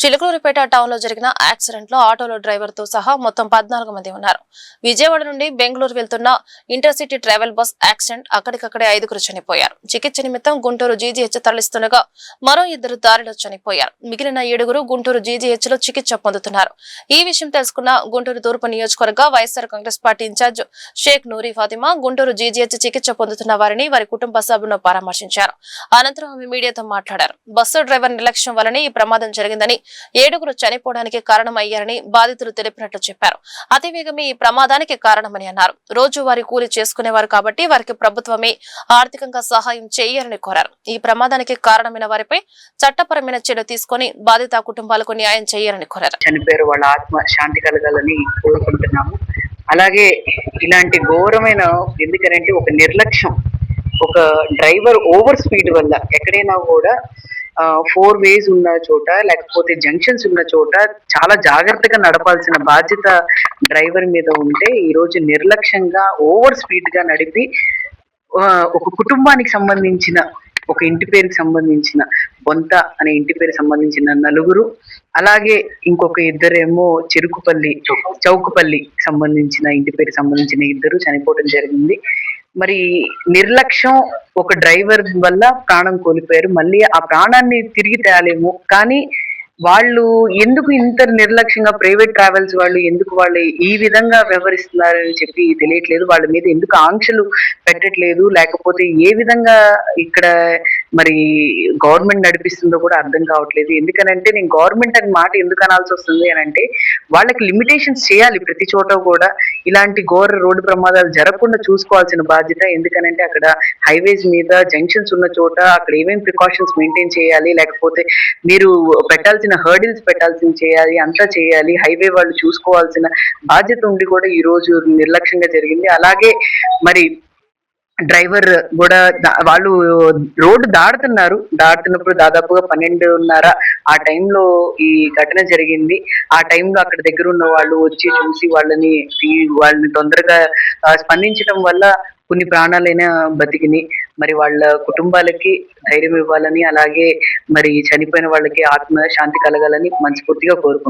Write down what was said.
Chilukurupeta town లో జరిగిన accident లో ఆటోలో డ్రైవర్ తో సహా మొత్తం 14 మంది ఉన్నారు. విజయవాడ నుండి బెంగళూరు వెళ్తున్న ఇంటర్సిటీ ట్రావెల్ బస్ యాక్సిడెంట్ అక్కడికక్కడే 5గురు చనిపోయారు. చికిత్స నిమిత్తం గుంటూరు జీజీహెచ్ తరలిస్తుండగా మరో 2 దారిలో చనిపోయారు. మిగిలిన 7గురు గుంటూరు జీజీహెచ్ లో చికిత్స పొందుతున్నారు. ఈ విషయం తెలుసుకున్న గుంటూరు తూర్పు నియోజకవర్గ వైఎస్ఆర్ కాంగ్రెస్ పార్టీ ఇన్ఛార్జ్ షేక్ నూరి ఫాతిమా గుంటూరు జీజీహెచ్ చికిత్స పొందుతున్న వారిని వారి కుటుంబ సభ్యులను పరామర్శించారు. అనంతరం ఆమె మీడియాతో మాట్లాడారు. బస్సు డ్రైవర్ నిర్లక్ష్యం వల్లనే ఈ ప్రమాదం జరిగిందని 7గురు చనిపోవడానికి కారణమయ్యారని బాధితులు తెలిపినట్లు చెప్పారు. అతివేగమే ఈ ప్రమాదానికి కారణమని అన్నారు. రోజువారీ కూలీ చేసుకునేవారు కాబట్టి వారికి ప్రభుత్వమే ఆర్థికంగా సహాయం చేయాలని కోరారు. ఈ ప్రమాదానికి కారణమైన వారిపై చట్టపరమైన చర్య తీసుకుని బాధిత కుటుంబాలకు న్యాయం చేయాలని కోరారు. చనిపోయారు, వాళ్ళ ఆత్మ శాంతి కలగాలని కోరుకుంటున్నాము. అలాగే ఇలాంటి ఘోరమైన ఎందుకంటే ఒక నిర్లక్ష్యం, ఒక డ్రైవర్ ఓవర్ స్పీడ్ వల్ల ఎక్కడైనా కూడా 4 వేస్ ఉన్న చోట లేకపోతే జంక్షన్స్ ఉన్న చోట చాలా జాగ్రత్తగా నడపాల్సిన బాధ్యత డ్రైవర్ మీద ఉంటే ఈ రోజు నిర్లక్ష్యంగా ఓవర్ స్పీడ్ గా నడిపి ఒక కుటుంబానికి సంబంధించిన ఒక ఇంటి పేరుకి సంబంధించిన బొంత అనే ఇంటి పేరు సంబంధించిన 4గురు, అలాగే ఇంకొక 2 చెరుకుపల్లి చౌకుపల్లి సంబంధించిన ఇంటి పేరు సంబంధించిన 2 చనిపోవడం జరిగింది. మరి నిర్లక్ష్యం ఒక డ్రైవర్ వల్ల ప్రాణం కోల్పోయారు. మళ్ళీ ఆ ప్రాణాన్ని తిరిగి తేలేము, కానీ వాళ్ళు ఎందుకు ఇంత నిర్లక్ష్యంగా ప్రైవేట్ ట్రావెల్స్ వాళ్ళు ఎందుకు వాళ్ళు ఈ విధంగా వ్యవహరిస్తున్నారని చెప్పి తెలియట్లేదు. వాళ్ళ మీద ఎందుకు ఆంక్షలు పెట్టట్లేదు, లేకపోతే ఏ విధంగా ఇక్కడ మరి గవర్నమెంట్ నడిపిస్తుందో కూడా అర్థం కావట్లేదు. ఎందుకనంటే నేను గవర్నమెంట్ అని మాట ఎందుకు అనాల్సి వస్తుంది అని అంటే వాళ్ళకి లిమిటేషన్స్ చేయాలి. ప్రతి చోట కూడా ఇలాంటి ఘోర రోడ్డు ప్రమాదాలు జరగకుండా చూసుకోవాల్సిన బాధ్యత. ఎందుకనంటే అక్కడ హైవేస్ మీద జంక్షన్స్ ఉన్న చోట అక్కడ ఏమేమి ప్రికాషన్స్ మెయింటైన్ చేయాలి, లేకపోతే మీరు పెట్టాల్సిన హర్డిల్స్ పెట్టాల్సిన చేయాలి, అంతా చేయాలి. హైవే వాళ్ళు చూసుకోవాల్సిన బాధ్యత ఉండి కూడా ఈ రోజు నిర్లక్ష్యంగా జరిగింది. అలాగే మరి డ్రైవర్ కూడా వాళ్ళు రోడ్డు దాడుతున్నప్పుడు దాదాపుగా 12:30 ఆ టైంలో ఈ ఘటన జరిగింది. ఆ టైంలో అక్కడ దగ్గర ఉన్న వాళ్ళు వచ్చి చూసి వాళ్ళని తొందరగా స్పందించడం వల్ల కొన్ని ప్రాణాలైనా బతికినాయి. మరి వాళ్ళ కుటుంబాలకి ధైర్యం ఇవ్వాలని, అలాగే మరి చనిపోయిన వాళ్ళకి ఆత్మ శాంతి కలగాలని మనస్ఫూర్తిగా కోరుకుంటున్నాను.